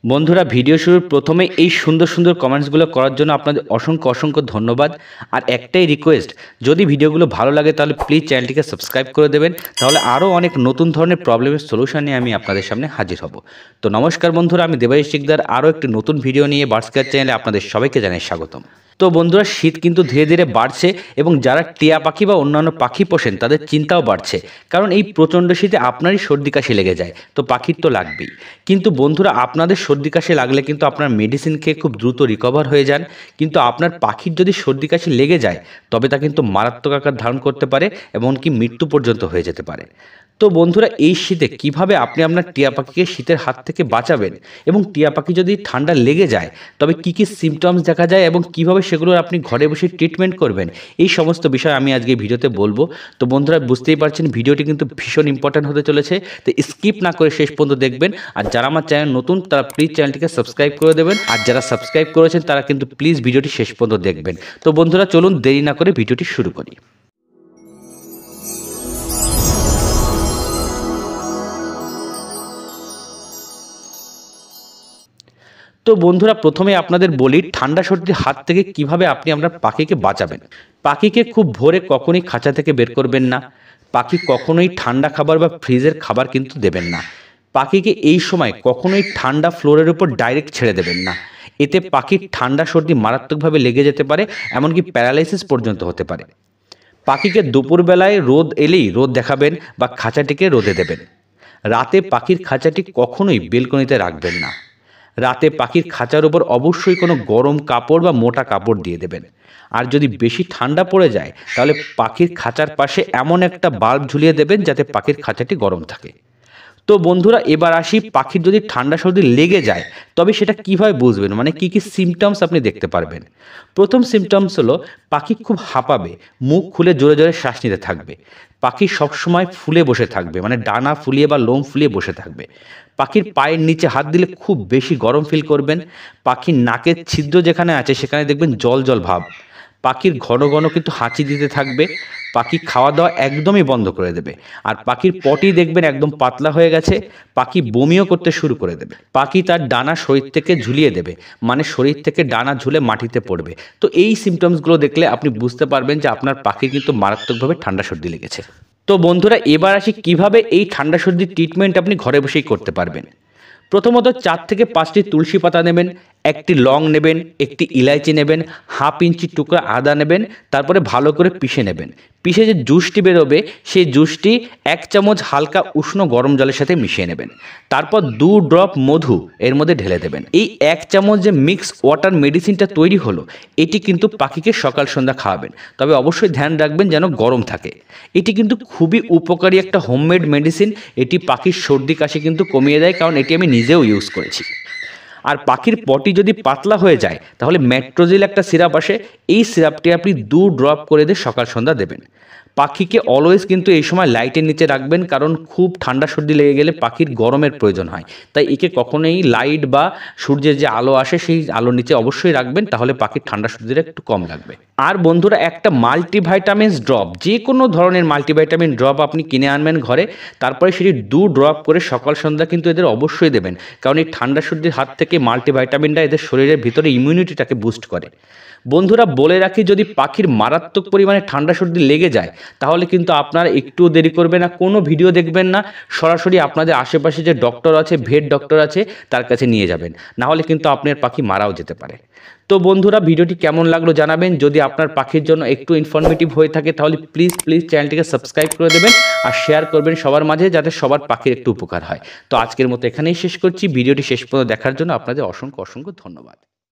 বন্ধুরা ভিডিও শুরুর প্রথমে এই সুন্দর সুন্দর কমেন্টসগুলো করার জন্য আপনাদের অসংখ্য অসংখ্য ধন্যবাদ। আর একটাই রিকোয়েস্ট, যদি ভিডিওগুলো ভালো লাগে তাহলে প্লিজ চ্যানেলটিকে সাবস্ক্রাইব করে দেবেন, তাহলে আরও অনেক নতুন ধরনের প্রবলেমের সলিউশন নিয়ে আমি আপনাদের সামনে হাজির হব। তো নমস্কার বন্ধুরা, আমি দেবাশিস শিকদার আরও একটি নতুন ভিডিও নিয়ে বার্ডস কেয়ার চ্যানেলে আপনাদের সবাইকে জানাই স্বাগতম। তো বন্ধুরা, শীত কিন্তু ধীরে ধীরে বাড়ছে এবং যারা টিয়া পাখি বা অন্যান্য পাখি পোষেন তাদের চিন্তাও বাড়ছে, কারণ এই প্রচণ্ড শীতে আপনারই সর্দি কাশি লেগে যায়, তো পাখির তো লাগবেই। কিন্তু বন্ধুরা, আপনাদের সর্দি কাশি লাগলে কিন্তু আপনার মেডিসিন খেয়ে খুব দ্রুত রিকভার হয়ে যান, কিন্তু আপনার পাখির যদি সর্দি কাশি লেগে যায় তবে তা কিন্তু মারাত্মক আকার ধারণ করতে পারে, এমনকি মৃত্যু পর্যন্ত হয়ে যেতে পারে। তো বন্ধুরা, এই শীতে কিভাবে আপনি আপনার টিয়া পাখিকে শীতের হাত থেকে বাঁচাবেন এবং টিয়া পাখি যদি ঠান্ডা লেগে যায় তবে কি কি সিমটমস দেখা যায় এবং কিভাবে সেগুলোর আপনি ঘরে বসে ট্রিটমেন্ট করবেন, এই সমস্ত বিষয় আমি আজকে ভিডিওতে বলবো। তো বন্ধুরা, বুঝতেই পারছেন ভিডিওটি কিন্তু ভীষণ ইম্পর্ট্যান্ট হতে চলেছে, তো স্কিপ না করে শেষ পর্যন্ত দেখবেন। আর যারা আমার চ্যানেল নতুন তারা প্লিজ চ্যানেলটিকে সাবস্ক্রাইব করে দেবেন, আর যারা সাবস্ক্রাইব করেছেন তারা কিন্তু প্লিজ ভিডিওটি শেষ পর্যন্ত দেখবেন। তো বন্ধুরা, চলুন দেরি না করে ভিডিওটি শুরু করি। তো বন্ধুরা, প্রথমে আপনাদের বলি ঠান্ডা সর্দির হাত থেকে কিভাবে আপনি আপনার পাখিকে বাঁচাবেন। পাখিকে খুব ভোরে কখনোই খাঁচা থেকে বের করবেন না। পাখি কখনোই ঠান্ডা খাবার বা ফ্রিজের খাবার কিন্তু দেবেন না। পাখিকে এই সময় কখনোই ঠান্ডা ফ্লোরের উপর ডাইরেক্ট ছেড়ে দেবেন না। এতে পাখির ঠান্ডা সর্দি মারাত্মকভাবে লেগে যেতে পারে, এমনকি প্যারালাইসিস পর্যন্ত হতে পারে। পাখিকে দুপুরবেলায় রোদ এলেই রোদ দেখাবেন বা খাঁচাটিকে রোদে দেবেন। রাতে পাখির খাঁচাটি কখনোই বেলকনিতে রাখবেন না। রাতে পাখির খাঁচার উপর অবশ্যই কোনো গরম কাপড় বা মোটা কাপড় দিয়ে দেবেন। আর যদি বেশি ঠান্ডা পড়ে যায় তাহলে পাখির খাঁচার পাশে এমন একটা বাল্ব ঝুলিয়ে দেবেন যাতে পাখির খাঁচাটি গরম থাকে। তো বন্ধুরা, এবার আসি পাখির যদি ঠান্ডা সর্দি লেগে যায় তবে সেটা কিভাবে বুঝবেন, মানে কি কি সিমটমস আপনি দেখতে পারবেন। প্রথম সিমটমস হলো পাখি খুব হাঁপাবে, মুখ খুলে জোরে জোরে শ্বাস নিতে থাকবে। পাখি সবসময় ফুলে বসে থাকবে, মানে ডানা ফুলিয়ে বা লোম ফুলিয়ে বসে থাকবে। পাখির পায়ের নিচে হাত দিলে খুব বেশি গরম ফিল করবেন। পাখির নাকের ছিদ্র যেখানে আছে সেখানে দেখবেন জল জল ভাব। পাখির ঘন ঘন কিন্তু হাঁচি দিতে থাকবে। পাখি খাওয়া দাওয়া একদমই বন্ধ করে দেবে। আর পাখির পটি দেখবেন একদম পাতলা হয়ে গেছে। পাখি বমিও করতে শুরু করে দেবে। পাখি তার ডানা শরীর থেকে ঝুলিয়ে দেবে, মানে শরীর থেকে ডানা ঝুলে মাটিতে পড়বে। তো এই সিমটমসগুলো দেখলে আপনি বুঝতে পারবেন যে আপনার পাখি কিন্তু মারাত্মকভাবে ঠান্ডা সর্দি লেগেছে। তো বন্ধুরা, এবার আসি কিভাবে এই ঠান্ডা সর্দির ট্রিটমেন্ট আপনি ঘরে বসেই করতে পারবেন। প্রথমত 4 থেকে 5টি তুলসী পাতা নেবেন, একটি লং নেবেন, একটি ইলাইচি নেবেন, হাফ ইঞ্চি টুকরা আদা নেবেন, তারপরে ভালো করে পিষে নেবেন। পিষে যে জুসটি বেরোবে সেই জুসটি 1 চামচ হালকা উষ্ণ গরম জলের সাথে মিশিয়ে নেবেন। তারপর 2 ড্রপ মধু এর মধ্যে ঢেলে দেবেন। এই 1 চামচ যে মিক্স ওয়াটার মেডিসিনটা তৈরি হলো এটি কিন্তু পাখিকে সকাল সন্ধ্যা খাওয়াবেন, তবে অবশ্যই ধ্যান রাখবেন যেন গরম থাকে। এটি কিন্তু খুবই উপকারী একটা হোমমেড মেডিসিন। এটি পাখির সর্দি কাশি কিন্তু কমিয়ে দেয়, কারণ এটি আমি নিজেও ইউজ করেছি। আর পাখির পটি যদি পাতলা হয়ে যায় তাহলে মেট্রোজিল একটা সিরাপ আসে, এই সিরাপটি আপনি 2 ড্রপ করে দিয়ে সকাল সন্ধ্যা দেবেন। পাখিকে অলওয়েজ কিন্তু এই সময় লাইটের নিচে রাখবেন, কারণ খুব ঠান্ডা সর্দি লেগে গেলে পাখির গরমের প্রয়োজন হয়। তাই একে কখনোই লাইট বা সূর্যের যে আলো আসে সেই আলোর নিচে অবশ্যই রাখবেন, তাহলে পাখির ঠান্ডা সর্দিটা একটু কম লাগবে। আর বন্ধুরা, একটা মাল্টিভাইটামিনস ড্রপ, যে কোনো ধরনের মাল্টিভাইটামিন ড্রপ আপনি কিনে আনবেন ঘরে, তারপরে সেটি 2 ড্রপ করে সকাল সন্ধ্যা কিন্তু এদের অবশ্যই দেবেন, কারণ এই ঠান্ডা সর্দির হাত থেকে মাল্টিভাইটামিনটা এদের শরীরের ভিতরে ইমিউনিটিটাকে বুস্ট করে। বন্ধুরা, বলে রাখি, যদি পাখির মারাত্মক পরিমাণে ঠান্ডা সর্দি লেগে যায় তাহলে কিন্তু আপনারা একটুও দেরি করবেন না, কোনো ভিডিও দেখবেন না, সরাসরি আপনাদের আশেপাশে যে ডক্টর আছে, ভেট ডক্টর আছে, তার কাছে নিয়ে যাবেন, না হলে কিন্তু আপনার পাখি মারাও যেতে পারে। তো বন্ধুরা, ভিডিওটি কেমন লাগলো জানাবেন। যদি আপনার পাখির জন্য একটু ইনফরমেটিভ হয়ে থাকে তাহলে প্লিজ চ্যানেলটিকে সাবস্ক্রাইব করে দেবেন আর শেয়ার করবেন সবার মাঝে, যাতে সবার পাখির একটু উপকার হয়। তো আজকের মতো এখানেই শেষ করছি। ভিডিওটি শেষ পর্যন্ত দেখার জন্য আপনাদের অসংখ্য অসংখ্য ধন্যবাদ।